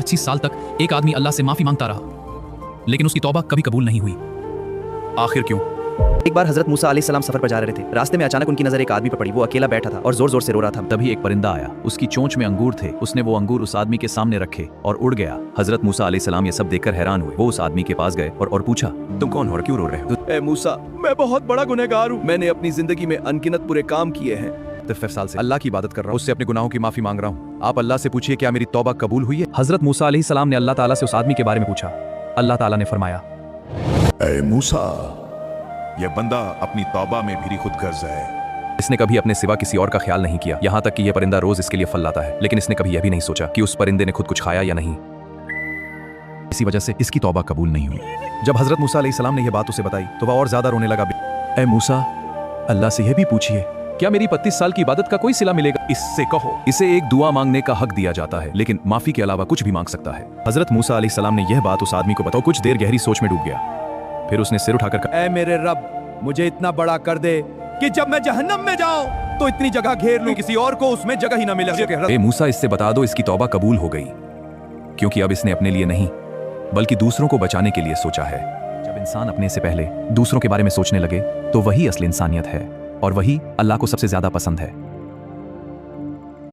25 साल तक एक आदमी अल्लाह से माफी मांगता रहा, लेकिन उसकी तौबा कभी कबूल नहीं हुई। आखिर क्यों? एक बार हजरत मूसा अलैहिस्सलाम सफर पर जा रहे थे। रास्ते में अचानक उनकी नजर एक आदमी पर पड़ी। वो अकेला बैठा था और जोर जोर से रो रहा था। तभी एक परिंदा आया, उसकी चोंच में अंगूर थे। उसने वो अंगूर उस आदमी के सामने रखे और उड़ गया। हजरत मूसा अलैहिस्सलाम ये सब देखकर हैरान हुए। वो उस आदमी के पास गए और पूछा, तुम कौन हो और क्यों रो रहे हो? ए मूसा, मैं बहुत बड़ा गुनहगार हूँ। मैंने अपनी जिंदगी में अनगिनत बुरे काम किए हैं। 30 साल से अल्लाह की इबादत कर रहा हूँ, उससे अपने गुनाहों की माफी मांग रहा हूँ। आप अल्लाह से पूछिए क्या मेरी तौबा कबूल हुई है? हजरत मूसा अलैहिस्सलाम ने अल्लाह ताला से उस आदमी के बारे में पूछा। अल्लाह ताला ने फरमाया, ए मूसा, यह बंदा अपनी तौबा में भी खुद गर्ज है। इसने कभी अपने सिवा किसी और का ख्याल नहीं किया, यहाँ तक कि यह परिंदा रोज इसके लिए फल लाता है, लेकिन इसने कभी यह भी नहीं सोचा कि उस परिंदे ने खुद कुछ खाया या नहीं। इसी वजह से इसकी तौबा कबूल नहीं हुई। जब हजरत मूसा अलैहिस्सलाम ने यह बात उसे बताई तो वह और ज्यादा रोने लगा। ए मूसा, अल्लाह से यह भी पूछिए, क्या मेरी 32 साल की इबादत का कोई सिला मिलेगा? इससे कहो, इसे एक दुआ मांगने का हक दिया जाता है, लेकिन माफी के अलावा कुछ भी मांग सकता है। हजरत मूसा अलैहिस्सलाम ने यह बात उस आदमी को बताई। कुछ देर गहरी सोच में डूब गया, फिर उसने सिर उठाकर कहा, ए मेरे रब, मुझे इतना बड़ा कर दे कि जब मैं जहन्नम में जाऊं तो इतनी जगह घेर लूं किसी और को उसमें जगह ही ना मिले। ए मूसा, इससे बता दो इसकी तौबा कबूल हो गई, क्योंकि अब इसने अपने लिए नहीं बल्कि दूसरों को बचाने के लिए सोचा है। जब इंसान अपने से पहले दूसरों के बारे में सोचने लगे तो वही असली इंसानियत है और वही अल्लाह को सबसे ज्यादा पसंद है।